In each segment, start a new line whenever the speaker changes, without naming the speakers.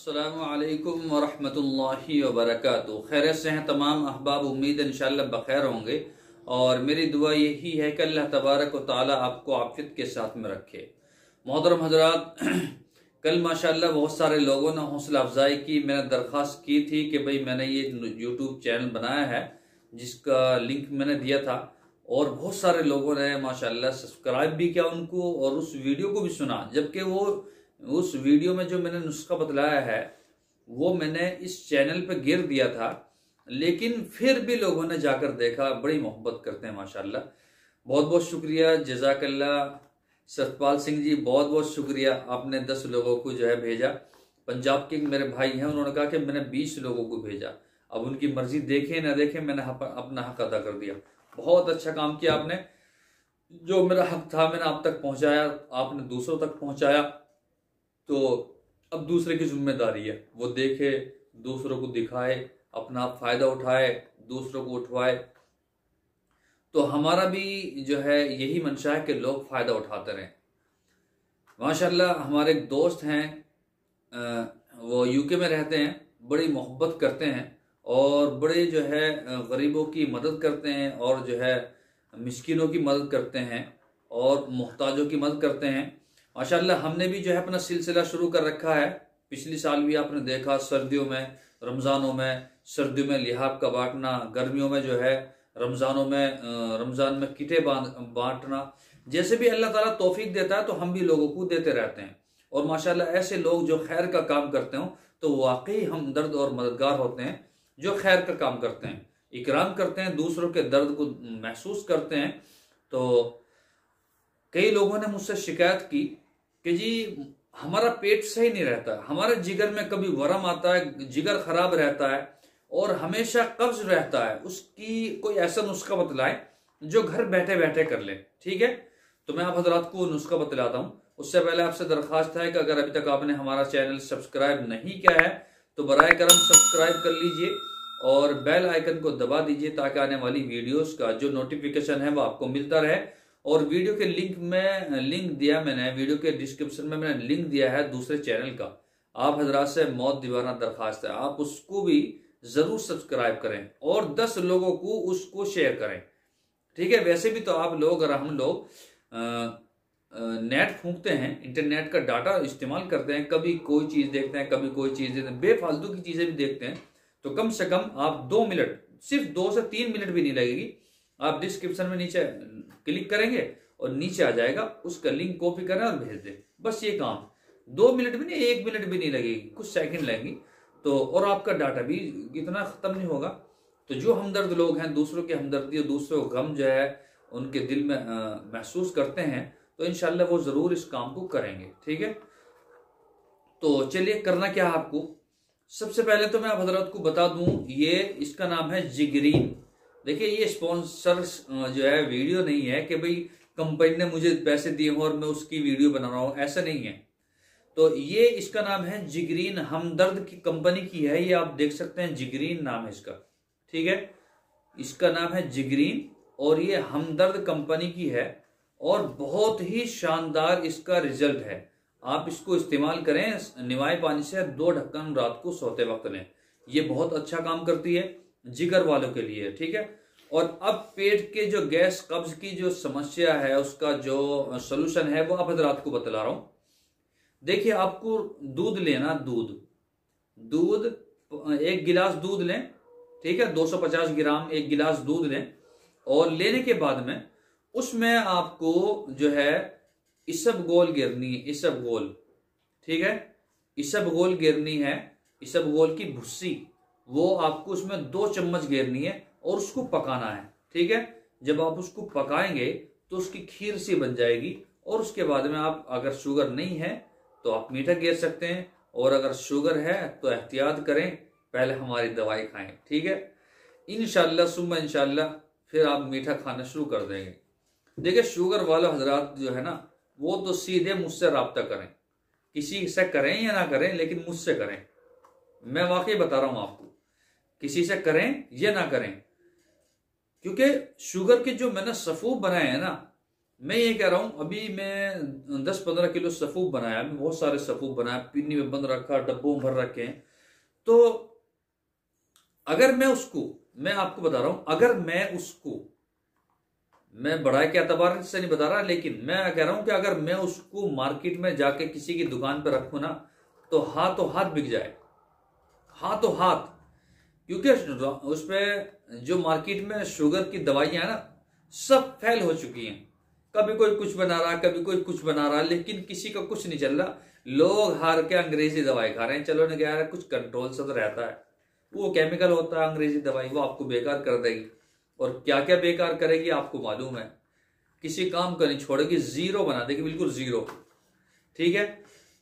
अस्सलामु अलैकुम वरहमतुल्लाहि वबरकातुहू। खैरियत से हैं तमाम अहबाब, उम्मीद है इंशाअल्लाह बखैर होंगे और मेरी दुआ यही है कि अल्लाह तबारक व तआला आपको आफियत के साथ में रखे। मोहतरम हजरात, कल माशाअल्लाह बहुत सारे लोगों ने हौसला अफजाई की। मैंने दरख्वास्त की थी कि भाई मैंने ये यूट्यूब चैनल बनाया है जिसका लिंक मैंने दिया था और बहुत सारे लोगों ने माशाअल्लाह सब्सक्राइब भी किया उनको और उस वीडियो को भी सुना, जबकि वो उस वीडियो में जो मैंने नुस्खा बतलाया है वो मैंने इस चैनल पे गिर दिया था, लेकिन फिर भी लोगों ने जाकर देखा। बड़ी मोहब्बत करते हैं माशाअल्लाह। बहुत बहुत शुक्रिया, जज़ाकल्लाह। सतपाल सिंह जी बहुत बहुत शुक्रिया, आपने 10 लोगों को जो है भेजा। पंजाब के मेरे भाई हैं, उन्होंने कहा कि मैंने 20 लोगों को भेजा। अब उनकी मर्जी, देखे ना देखे, मैंने अपना हक अदा कर दिया। बहुत अच्छा काम किया आपने। जो मेरा हक था मैंने आप तक पहुंचाया, आपने दूसरों तक पहुंचाया, तो अब दूसरे की जिम्मेदारी है वो देखे, दूसरों को दिखाए, अपना फायदा उठाए, दूसरों को उठवाए। तो हमारा भी जो है यही मंशा है कि लोग फायदा उठाते रहें। माशाल्लाह हमारे एक दोस्त हैं, वो यूके में रहते हैं, बड़ी मोहब्बत करते हैं और बड़े जो है गरीबों की मदद करते हैं और जो है मिस्किनों की मदद करते हैं और मोहताजों की मदद करते हैं। माशाल्लाह हमने भी जो है अपना सिलसिला शुरू कर रखा है। पिछले साल भी आपने देखा, सर्दियों में, रमज़ानों में, सर्दियों में लिहाफ का बांटना, गर्मियों में जो है रमज़ान में किटे बांटना। जैसे भी अल्लाह ताला तौफीक देता है तो हम भी लोगों को देते रहते हैं। और माशाल्लाह ऐसे लोग जो खैर का काम करते हो तो वाकई हमदर्द और मददगार होते हैं। जो खैर का काम करते हैं, इकराम करते हैं, दूसरों के दर्द को महसूस करते हैं। तो कई लोगों ने मुझसे शिकायत की कि जी हमारा पेट सही नहीं रहता, हमारे जिगर में कभी वरम आता है, जिगर खराब रहता है और हमेशा कब्ज रहता है। उसकी कोई ऐसा नुस्खा बतलाए जो घर बैठे बैठे कर ले। ठीक है, तो मैं आप हजरात को नुस्खा बतलाता हूं। उससे पहले आपसे दरख्वास्त है कि अगर अभी तक आपने हमारा चैनल सब्सक्राइब नहीं किया है तो बराए करम सब्सक्राइब कर लीजिए और बेल आइकन को दबा दीजिए ताकि आने वाली वीडियोस का जो नोटिफिकेशन है वो आपको मिलता रहे। और वीडियो के लिंक दिया मैंने, वीडियो के डिस्क्रिप्शन में मैंने लिंक दिया है दूसरे चैनल का। आप हजरात से मौत दीवाना दरखास्त है, आप उसको भी जरूर सब्सक्राइब करें और 10 लोगों को उसको शेयर करें। ठीक है, वैसे भी तो आप लोग और हम लोग नेट फूंकते हैं, इंटरनेट का डाटा इस्तेमाल करते हैं, कभी कोई चीज देखते हैं, कभी कोई चीज देखते हैं, बेफालतू की चीजें भी देखते हैं। तो कम से कम आप 2 मिनट, सिर्फ 2 से 3 मिनट भी नहीं लगेगी, आप डिस्क्रिप्शन में नीचे क्लिक करेंगे और नीचे आ जाएगा, उसका लिंक कॉपी करें और भेज दें। बस ये काम 2 मिनट भी नहीं, 1 मिनट भी नहीं लगेगी, कुछ सेकंड लगेंगी। तो और आपका डाटा भी इतना खत्म नहीं होगा। तो जो हमदर्द लोग हैं, दूसरों की हमदर्दी और दूसरों को गम जो है उनके दिल में महसूस करते हैं, तो इंशाल्लाह वो जरूर इस काम को करेंगे। ठीक है, तो चलिए करना क्या है आपको। सबसे पहले तो मैं आप हजरत को बता दूं, ये इसका नाम है जिगरीन। देखिए ये स्पॉन्सर जो है वीडियो नहीं है कि भाई कंपनी ने मुझे पैसे दिए हो और मैं उसकी वीडियो बना रहा हूं, ऐसा नहीं है। तो ये इसका नाम है जिगरीन, हमदर्द की कंपनी की है, ये आप देख सकते हैं, जिगरीन नाम है इसका। ठीक है, इसका नाम है जिगरीन और ये हमदर्द कंपनी की है और बहुत ही शानदार इसका रिजल्ट है। आप इसको इस्तेमाल करें, निवाए पानी से 2 ढक्कन रात को सोते वक्त लें। ये बहुत अच्छा काम करती है जिगर वालों के लिए। ठीक है, और अब पेट के जो गैस कब्ज की जो समस्या है उसका जो सोल्यूशन है वो आप हजरात को बतला रहा हूं। देखिए आपको दूध लेना, दूध 1 गिलास दूध लें। ठीक है, 250 ग्राम 1 गिलास दूध लें और लेने के बाद में उसमें आपको जो है इसबगोल गिरनी है, इसबगोल। ठीक है, इसबगोल गिरनी है, इसबगोल की भुस्सी, वो आपको उसमें 2 चम्मच गिरनी है और उसको पकाना है। ठीक है, जब आप उसको पकाएंगे तो उसकी खीर सी बन जाएगी और उसके बाद में आप अगर शुगर नहीं है तो आप मीठा गेर सकते हैं और अगर शुगर है तो एहतियात करें, पहले हमारी दवाई खाएं। ठीक है, इंशाल्लाह सुम्मा इंशाल्लाह फिर आप मीठा खाना शुरू कर देंगे। देखिए शुगर वाले हजरात जो है ना, वो तो सीधे मुझसे रब्ता करें, किसी से करें या ना करें लेकिन मुझसे करें। मैं वाकई बता रहा हूं आपको, किसी से करें या ना करें, क्योंकि शुगर के जो मैंने सफूफ बनाए हैं ना, मैं ये कह रहा हूं, अभी मैं 10-15 किलो सफूफ बनाया, मैं बहुत सारे सफूफ बनाया, पिन्नी में बंद रखा, डब्बों में भर रखे हैं। तो अगर मैं आपको बता रहा हूं, अगर मैं बड़ाई के एतबार से नहीं बता रहा, लेकिन मैं कह रहा हूं कि अगर मैं उसको मार्केट में जाके किसी की दुकान पर रखूं ना, तो हाथों हाथ बिक जाए, हाथों हाथ। क्योंकि उसमें जो मार्केट में शुगर की दवाइयां है ना, सब फेल हो चुकी हैं। कभी कोई कुछ बना रहा, कभी कोई कुछ बना रहा, लेकिन किसी का कुछ नहीं चल रहा। लोग हार के अंग्रेजी दवाई खा रहे हैं। चलो ने कह रहा है कुछ कंट्रोल से तो रहता है, वो केमिकल होता है अंग्रेजी दवाई, वो आपको बेकार कर देगी। और क्या क्या बेकार करेगी आपको मालूम है, किसी काम का नहीं छोड़ेगी, जीरो बना देगी, बिल्कुल जीरो। ठीक है,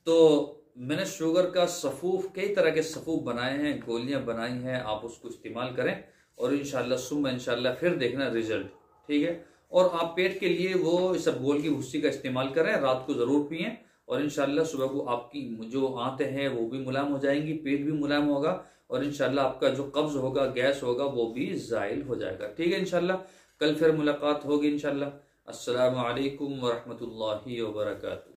तो मैंने शुगर का सफूफ, कई तरह के सफूफ बनाए हैं, गोलियां बनाई हैं, आप उसको इस्तेमाल करें और इंशाल्लाह फिर देखना रिजल्ट। ठीक है, और आप पेट के लिए वो इसबगोल की भुस्सी का इस्तेमाल करें, रात को जरूर पिएं और इंशाल्लाह सुबह को आपकी जो आंतें हैं वो भी मुलायम हो जाएंगी, पेट भी मुलायम होगा और इंशाल्लाह आपका जो कब्ज होगा, गैस होगा, वो भी जाइल हो जाएगा। ठीक है, इंशाल्लाह कल फिर मुलाकात होगी इंशाल्लाह। अस्सलामु अलैकुम वरहमतुल्लाहि वबरकातुहू।